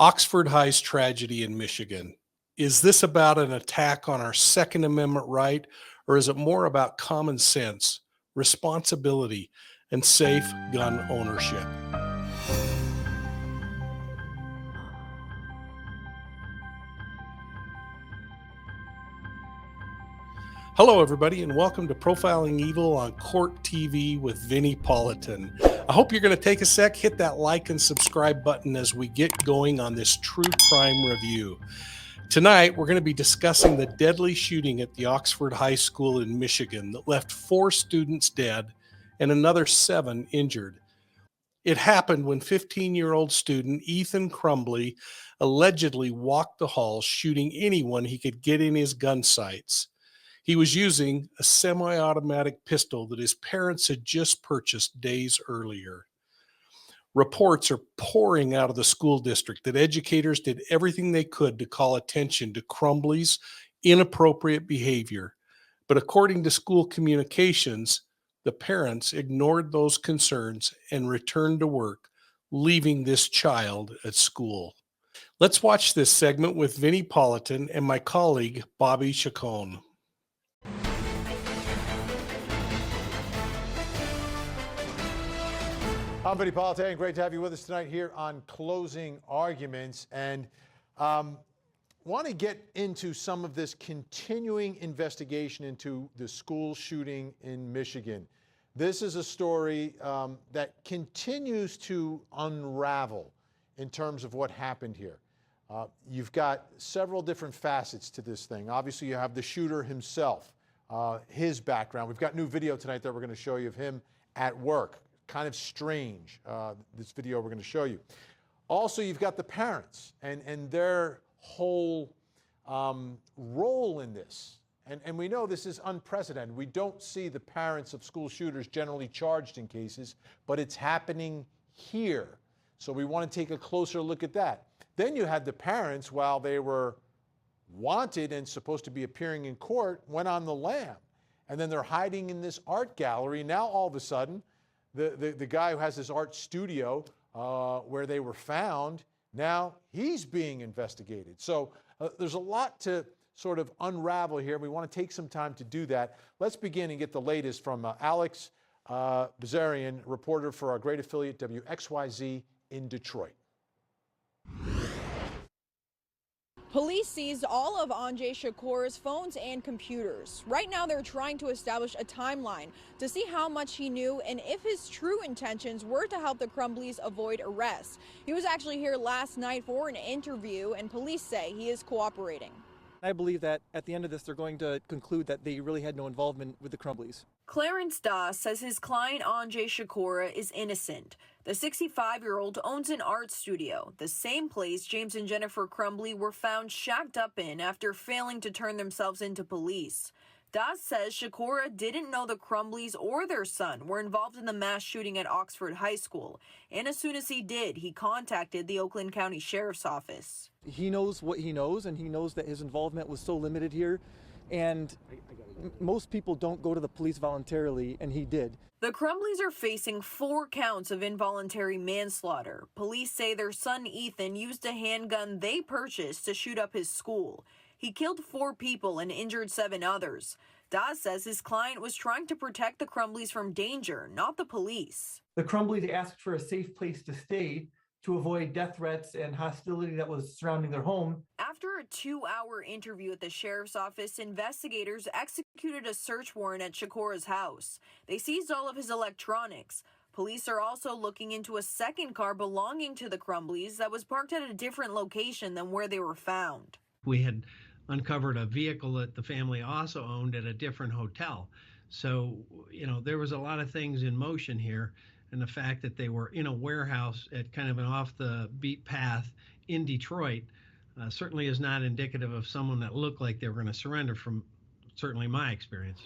Oxford High's tragedy in Michigan. Is this about an attack on our Second Amendment right, or is it more about common sense, responsibility, and safe gun ownership? Hello, everybody, and welcome to Profiling Evil on Court TV with Vinnie Politan. I hope you're going to take a sec, hit that like and subscribe button as we get going on this true crime review. Tonight, we're going to be discussing the deadly shooting at the Oxford High School in Michigan that left 4 students dead and another 7 injured. It happened when 15-year-old student Ethan Crumbley allegedly walked the halls shooting anyone he could get in his gun sights. He was using a semi-automatic pistol that his parents had just purchased days earlier. Reports are pouring out of the school district that educators did everything they could to call attention to Crumbley's inappropriate behavior. But according to school communications, the parents ignored those concerns and returned to work, leaving this child at school. Let's watch this segment with Vinnie Politan and my colleague, Bobby Chacon. I'm Vinnie Politan. Great to have you with us tonight here on Closing Arguments. And want to get into some of this continuing investigation into the school shooting in Michigan. This is a story that continues to unravel in terms of what happened here. You've got several different facets to this thing. Obviously, you have the shooter himself, his background. We've got new video tonight that we're going to show you of him at work. Kind of strange, this video we're going to show you. Also, you've got the parents and their whole role in this. And we know this is unprecedented. We don't see the parents of school shooters generally charged in cases, but it's happening here. So we want to take a closer look at that. Then you had the parents, while they were wanted and supposed to be appearing in court, went on the lam. And then they're hiding in this art gallery. Now all of a sudden, the guy who has this art studio where they were found, now he's being investigated. So there's a lot to sort of unravel here. We want to take some time to do that. Let's begin and get the latest from Alex Bazarian, reporter for our great affiliate WXYZ in Detroit. Police seized all of Anjay Shakur's phones and computers. Right now, they're trying to establish a timeline to see how much he knew and if his true intentions were to help the Crumbleys avoid arrest. He was actually here last night for an interview, and police say he is cooperating. I believe that at the end of this, they're going to conclude that they really had no involvement with the Crumbleys. Clarence Das says his client Anjay Shakur is innocent. The 65-year-old owns an art studio, the same place James and Jennifer Crumbley were found shacked up in after failing to turn themselves into police. Das says Shakur didn't know the Crumbleys or their son were involved in the mass shooting at Oxford High School, and as soon as he did, he contacted the Oakland County Sheriff's Office. He knows what he knows, and he knows that his involvement was so limited here, and most people don't go to the police voluntarily, and he did. The Crumbleys are facing 4 counts of involuntary manslaughter. Police say their son Ethan used a handgun they purchased to shoot up his school. He killed 4 people and injured 7 others. Das says his client was trying to protect the Crumbleys from danger, not the police. The Crumbleys asked for a safe place to stay to avoid death threats and hostility that was surrounding their home. After a 2-hour interview at the sheriff's office, investigators executed a search warrant at Shakur's house. They seized all of his electronics. Police are also looking into a second car belonging to the Crumbleys that was parked at a different location than where they were found. We had uncovered a vehicle that the family also owned at a different hotel. So, there was a lot of things in motion here. And the fact that they were in a warehouse at kind of an off-the-beat path in Detroit certainly is not indicative of someone that looked like they were going to surrender, from certainly my experience.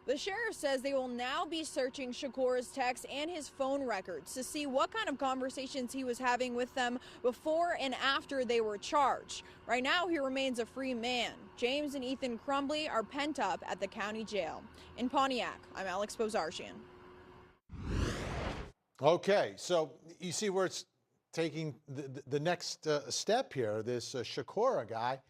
The sheriff says they will now be searching Shakur's texts and his phone records to see what kind of conversations he was having with them before and after they were charged. Right now, he remains a free man. James and Ethan Crumbley are pent up at the county jail. In Pontiac, I'm Alex Bazarian. Okay, so you see where it's taking the next step here, this Shakura guy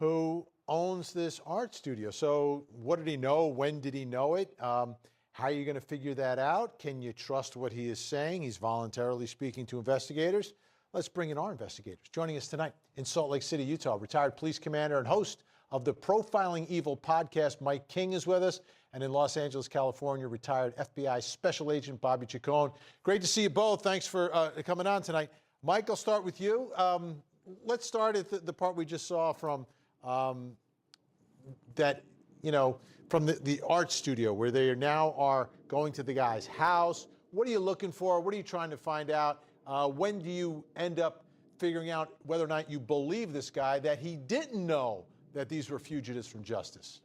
who owns this art studio. So what did he know? When did he know it? How are you going to figure that out? Can you trust what he is saying? He's voluntarily speaking to investigators. Let's bring in our investigators. Joining us tonight in Salt Lake City, Utah, retired police commander and host of the Profiling Evil podcast, Mike King, is with us. And in Los Angeles, California, retired FBI Special Agent Bobby Chacon. Great to see you both. Thanks for coming on tonight. Mike, I'll start with you. Let's start at the part we just saw from that, from the art studio where they now are going to the guy's house. What are you looking for? What are you trying to find out? When do you end up figuring out whether or not you believe this guy that he didn't know that these were fugitives from justice?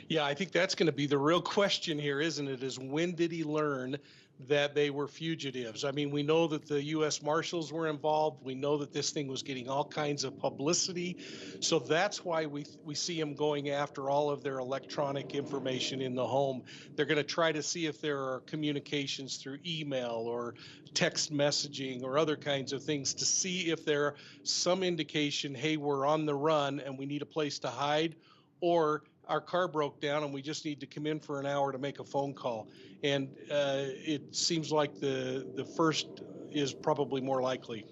Yeah, I think that's going to be the real question here, isn't it? Is when did he learn that they were fugitives? I mean, we know that the U.S. Marshals were involved. We know that this thing was getting all kinds of publicity. So that's why we see him going after all of their electronic information in the home. They're going to try to see if there are communications through email or text messaging or other kinds of things to see if there are some indication, hey, we're on the run and we need a place to hide, or our car broke down and we just need to come in for an hour to make a phone call. And it seems like the first is probably more likely.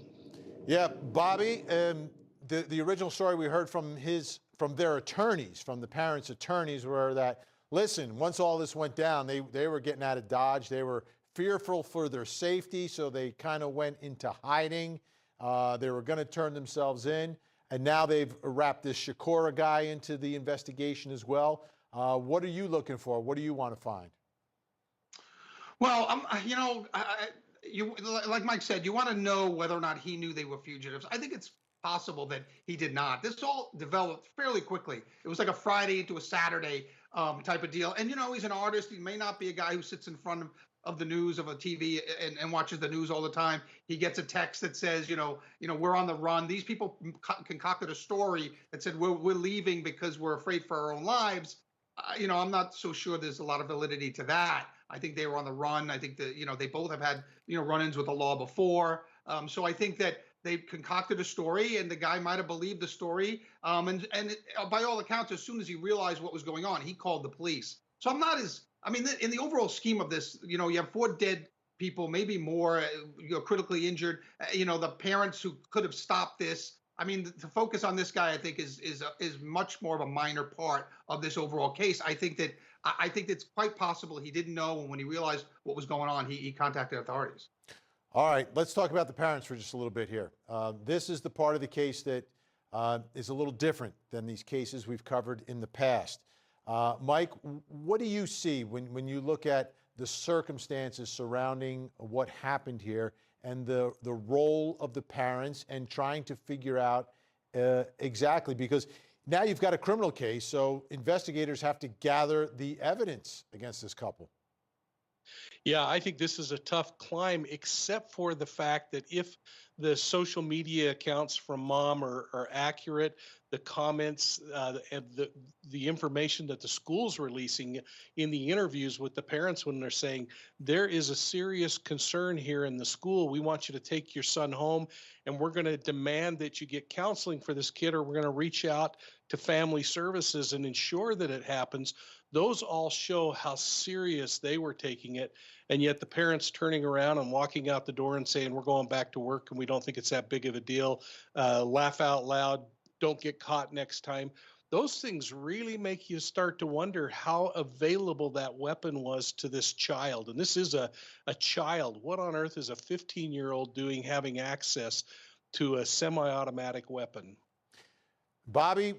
Yeah, Bobby, the original story we heard from their attorneys, from the parents' attorneys, were that, listen, once all this went down, they were getting out of Dodge. They were fearful for their safety, so they kind of went into hiding. They were going to turn themselves in. And now they've wrapped this Shakura guy into the investigation as well. What are you looking for? What do you want to find? Well, like Mike said, you want to know whether or not he knew they were fugitives. I think it's possible that he did not. This all developed fairly quickly. It was like a Friday into a Saturday type of deal. And, he's an artist. He may not be a guy who sits in front of the news of a TV and watches the news all the time. He gets a text that says, we're on the run. These people concocted a story that said we're leaving because we're afraid for our own lives. I'm not so sure there's a lot of validity to that. I think they were on the run. I think that, they both have had, run-ins with the law before. So I think that they concocted a story and the guy might have believed the story. And by all accounts, as soon as he realized what was going on, he called the police. So in the overall scheme of this, you have 4 dead people, maybe more, critically injured, the parents who could have stopped this. To focus on this guy, I think is much more of a minor part of this overall case. I think it's quite possible he didn't know, and when he realized what was going on, he contacted authorities. All right, let's talk about the parents for just a little bit here. This is the part of the case that is a little different than these cases we've covered in the past. Mike, what do you see when you look at the circumstances surrounding what happened here and the role of the parents and trying to figure out exactly, because now you've got a criminal case, so investigators have to gather the evidence against this couple. Yeah, I think this is a tough climb, except for the fact that if the social media accounts from mom are accurate, the comments and the information that the school's releasing in the interviews with the parents when they're saying there is a serious concern here in the school, we want you to take your son home and we're going to demand that you get counseling for this kid, or we're going to reach out to family services and ensure that it happens. Those all show how serious they were taking it. And yet the parents turning around and walking out the door and saying, we're going back to work and we don't think it's that big of a deal. Laugh out loud. Don't get caught next time. Those things really make you start to wonder how available that weapon was to this child. And this is a child. What on earth is a 15-year-old doing having access to a semi-automatic weapon? Bobby,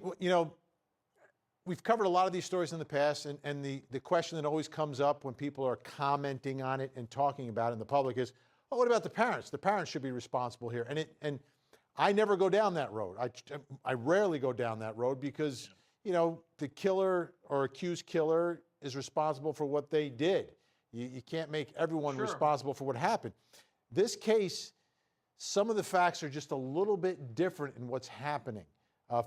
we've covered a lot of these stories in the past, and the question that always comes up when people are commenting on it and talking about it in the public is, oh, what about the parents? The parents should be responsible here. And I never go down that road. I rarely go down that road because, the killer or accused killer is responsible for what they did. You can't make everyone responsible for what happened. This case, some of the facts are just a little bit different in what's happening.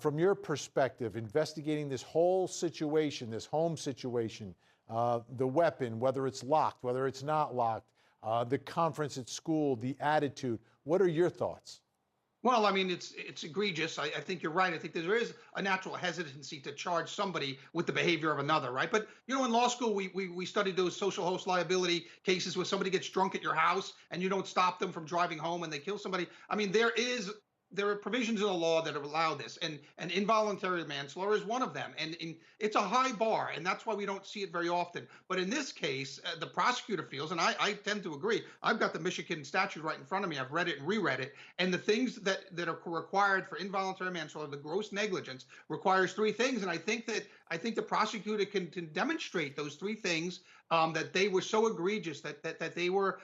From your perspective, investigating this whole situation, this home situation, the weapon, whether it's locked, whether it's not locked, the conference at school, the attitude. What are your thoughts? Well, I mean, it's egregious. I think you're right. I think there is a natural hesitancy to charge somebody with the behavior of another, right? But in law school, we studied those social host liability cases where somebody gets drunk at your house and you don't stop them from driving home and they kill somebody. I mean, there are provisions in the law that allow this, and involuntary manslaughter is one of them. And it's a high bar, and that's why we don't see it very often. But in this case, the prosecutor feels, and I tend to agree. I've got the Michigan statute right in front of me. I've read it and reread it, and the things that are required for involuntary manslaughter, the gross negligence, requires three things. And I think the prosecutor can demonstrate those three things. That they were so egregious that they were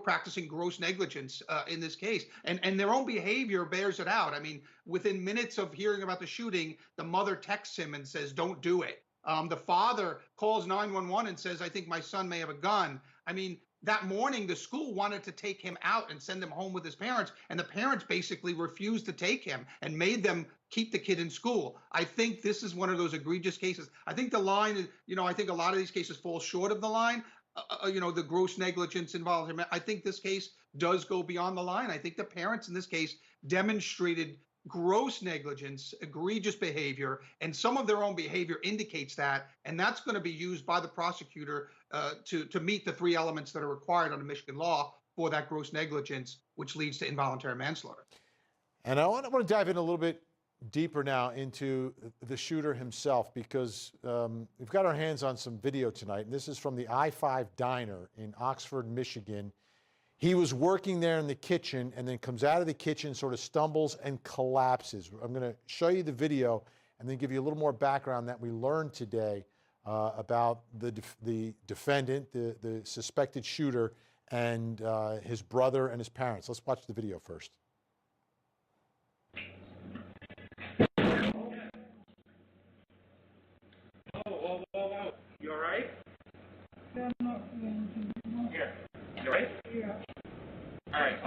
practicing gross negligence in this case, and their own behavior bears it out. I mean, within minutes of hearing about the shooting, the mother texts him and says, "Don't do it." The father calls 911 and says, "I think my son may have a gun." I mean, that morning, the school wanted to take him out and send him home with his parents, and the parents basically refused to take him and made them keep the kid in school. I think this is one of those egregious cases. I think the line, I think a lot of these cases fall short of the line. The gross negligence involved. I think this case does go beyond the line. I think the parents in this case demonstrated gross negligence, egregious behavior, and some of their own behavior indicates that, and that's going to be used by the prosecutor to meet the three elements that are required under Michigan law for that gross negligence, which leads to involuntary manslaughter. And I want to dive in a little bit deeper now into the shooter himself, because we've got our hands on some video tonight, and this is from the I-5 Diner in Oxford, Michigan. He was working there in the kitchen and then comes out of the kitchen, sort of stumbles and collapses. I'm going to show you the video and then give you a little more background that we learned today about the defendant, the suspected shooter, and his brother and his parents. Let's watch the video first. Whoa. You all right? Yeah, I'm not feeling anything. Here. You all right? Yeah. All right.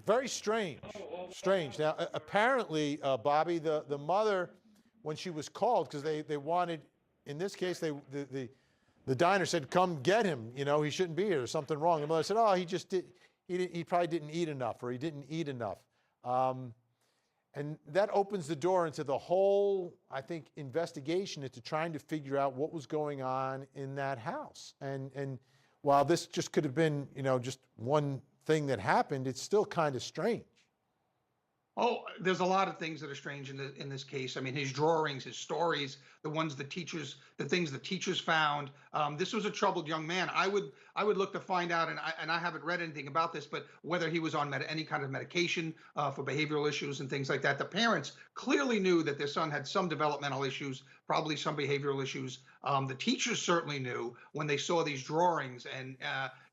Very strange. Strange. Now, apparently, Bobby, the mother, when she was called, because they wanted, in this case, the diner said, "Come get him. He shouldn't be here. There's something wrong." The mother said, "Oh, he probably didn't eat enough, or he didn't eat enough." And that opens the door into the whole, I think, investigation into trying to figure out what was going on in that house. And while this just could have been, just one thing that happened, it's still kind of strange. Oh, there's a lot of things that are strange in this case. I mean, his drawings, his stories, the things the teachers found. This was a troubled young man. I would look to find out, and I haven't read anything about this, but whether he was on any kind of medication for behavioral issues and things like that. The parents clearly knew that their son had some developmental issues, probably some behavioral issues. The teachers certainly knew when they saw these drawings, and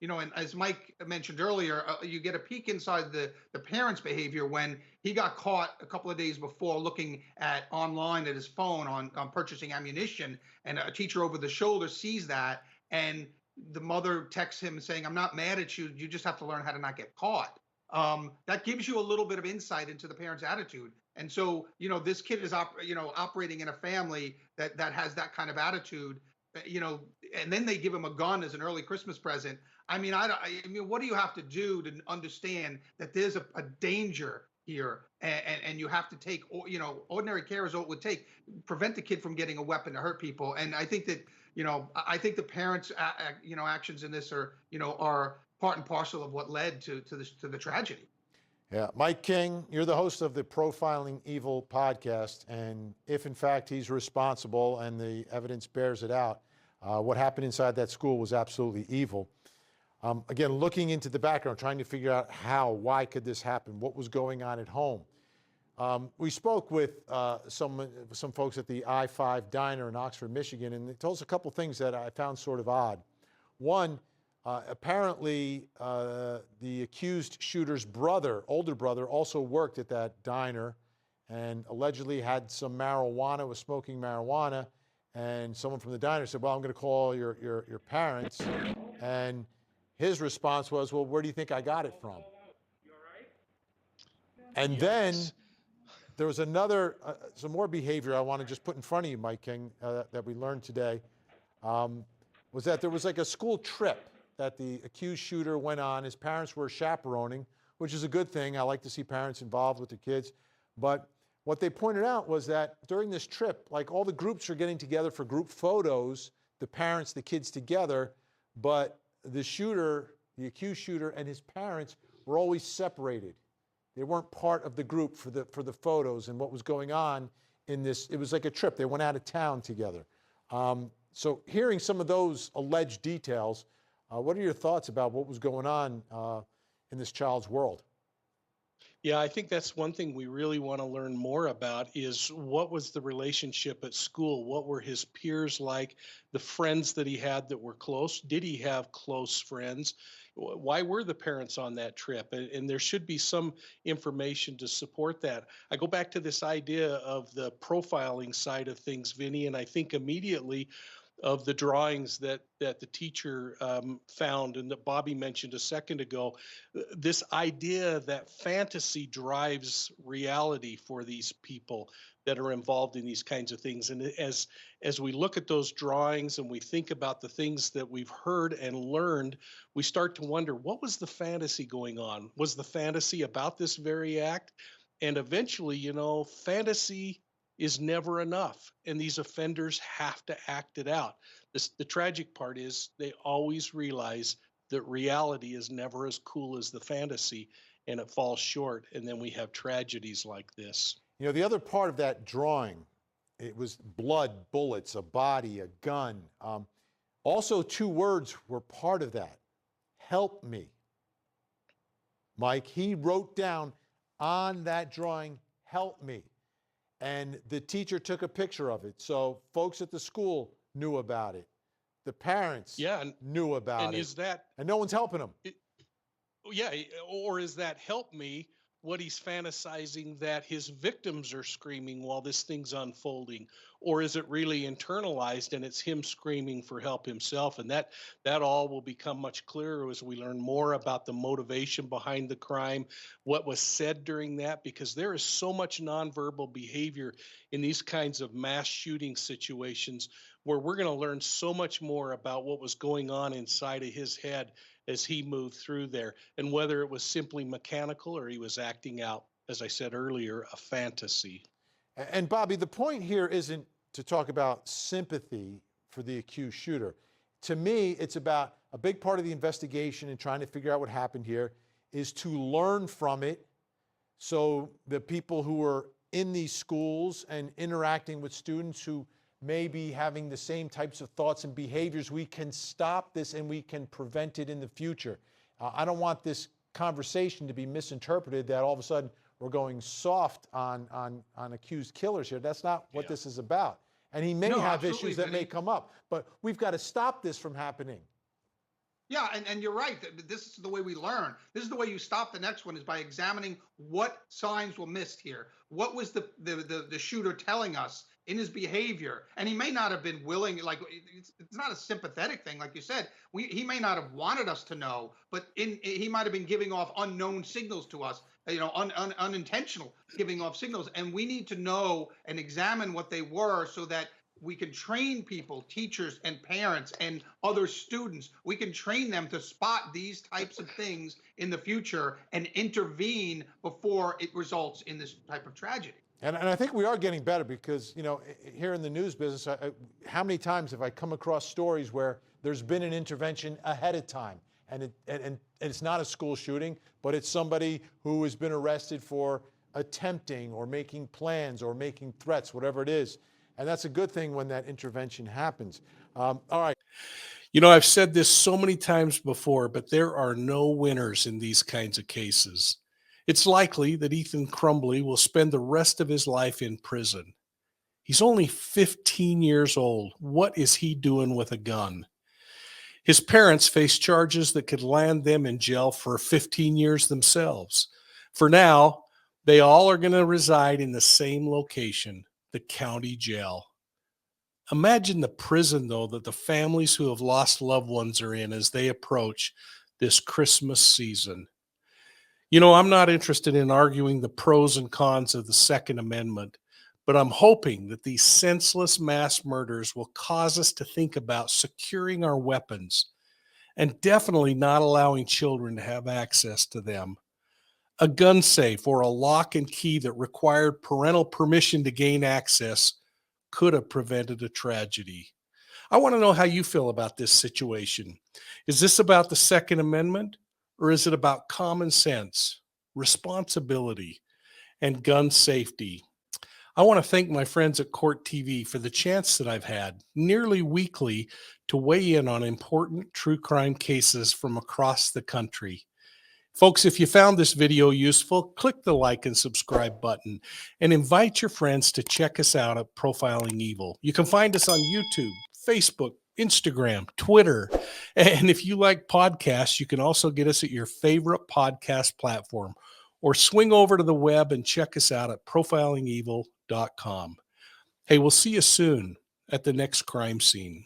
and as Mike mentioned earlier, you get a peek inside the parents' behavior when he got caught a couple of days before looking online at his phone on purchasing ammunition, and a teacher over the shoulder sees that, and the mother texts him saying, "I'm not mad at you. You just have to learn how to not get caught." That gives you a little bit of insight into the parents' attitude. And so, this kid is operating in a family that has that kind of attitude, and then they give him a gun as an early Christmas present. I mean, what do you have to do to understand that there's a danger here, and you have to take, ordinary care is all it would take, prevent the kid from getting a weapon to hurt people. And I think that, I think the parents, actions in this are part and parcel of what led to the tragedy. Yeah, Mike King, you're the host of the Profiling Evil podcast, and if in fact he's responsible and the evidence bears it out, what happened inside that school was absolutely evil. Again, looking into the background, trying to figure out why could this happen, what was going on at home. We spoke with some folks at the I-5 Diner in Oxford, Michigan, and they told us a couple things that I found sort of odd. One, apparently the accused shooter's older brother, also worked at that diner and allegedly had some marijuana, was smoking marijuana, and someone from the diner said, "Well, I'm going to call your parents," and his response was, well, where do you think I got it from? And then there was another, some more behavior I want to just put in front of you, Mike King, that we learned today, was that there was like a school trip that the accused shooter went on. His parents were chaperoning, which is a good thing. I like to see parents involved with their kids. But what they pointed out was that during this trip, like all the groups are getting together for group photos, the parents, the kids together, but the shooter, the accused shooter, and his parents were always separated. They weren't part of the group for the photos and what was going on in this. It was like a trip. They went out of town together. So hearing some of those alleged details, what are your thoughts about what was going on in this child's world? Yeah, I think that's one thing we really want to learn more about is what was the relationship at school? What were his peers like? The friends that he had that were close? Did he have close friends? Why were the parents on that trip? And there should be some information to support that. I go back to this idea of the profiling side of things, Vinny, and I think immediately of the drawings that the teacher found and that Bobby mentioned a second ago, this idea that fantasy drives reality for these people that are involved in these kinds of things. And as we look at those drawings and we think about the things that we've heard and learned, we start to wonder, what was the fantasy going on? Was the fantasy about this very act? And eventually, you know, fantasy is never enough, and these offenders have to act it out. The tragic part is they always realize that reality is never as cool as the fantasy, and it falls short, and then we have tragedies like this. You know, the other part of that drawing, it was blood, bullets, a body, a gun. Also, two words were part of that. Help me. Mike, he wrote down on that drawing, help me. And the teacher took a picture of it. So folks at the school knew about it. The parents knew about it. Is that, and no one's helping them. Or is that help me what he's fantasizing that his victims are screaming while this thing's unfolding? Or is it really internalized and it's him screaming for help himself? And that all will become much clearer as we learn more about the motivation behind the crime, what was said during that, because there is so much nonverbal behavior in these kinds of mass shooting situations where we're going to learn so much more about what was going on inside of his head as he moved through there, and whether it was simply mechanical or he was acting out, as I said earlier, a fantasy. And Bobby, the point here isn't to talk about sympathy for the accused shooter. To me, it's about a big part of the investigation and trying to figure out what happened here is to learn from it so the people who are in these schools and interacting with students who may be having the same types of thoughts and behaviors, we can stop this and we can prevent it in the future. I don't want this conversation to be misinterpreted that all of a sudden we're going soft on accused killers here. That's not what this is about. And he may have issues that may come up, but we've got to stop this from happening. Yeah, and you're right. This is the way we learn. This is the way you stop the next one, is by examining what signs were missed here. What was the shooter telling us in his behavior? And he may not have been willing, like it's not a sympathetic thing, like you said. He may not have wanted us to know, but he might have been giving off unknown signals to us, you know, unintentional giving off signals. And we need to know and examine what they were so that we can train people, teachers and parents and other students. We can train them to spot these types of things in the future and intervene before it results in this type of tragedy. And I think we are getting better because, you know, here in the news business, how many times have I come across stories where there's been an intervention ahead of time and it's not a school shooting, but it's somebody who has been arrested for attempting or making plans or making threats, whatever it is. And that's a good thing when that intervention happens. All right. You know, I've said this so many times before, but there are no winners in these kinds of cases. It's likely that Ethan Crumbley will spend the rest of his life in prison. He's only 15 years old. What is he doing with a gun? His parents face charges that could land them in jail for 15 years themselves. For now, they all are going to reside in the same location, the county jail. Imagine the prison, though, that the families who have lost loved ones are in as they approach this Christmas season. You know, I'm not interested in arguing the pros and cons of the Second Amendment, but I'm hoping that these senseless mass murders will cause us to think about securing our weapons and definitely not allowing children to have access to them. A gun safe or a lock and key that required parental permission to gain access could have prevented a tragedy. I want to know how you feel about this situation. Is this about the Second Amendment, or is it about common sense, responsibility, and gun safety? I want to thank my friends at Court TV for the chance that I've had nearly weekly to weigh in on important true crime cases from across the country. Folks, if you found this video useful, click the like and subscribe button and invite your friends to check us out at Profiling Evil. You can find us on YouTube, Facebook, Instagram, Twitter. And if you like podcasts, you can also get us at your favorite podcast platform, or swing over to the web and check us out at profilingevil.com. Hey, we'll see you soon at the next crime scene.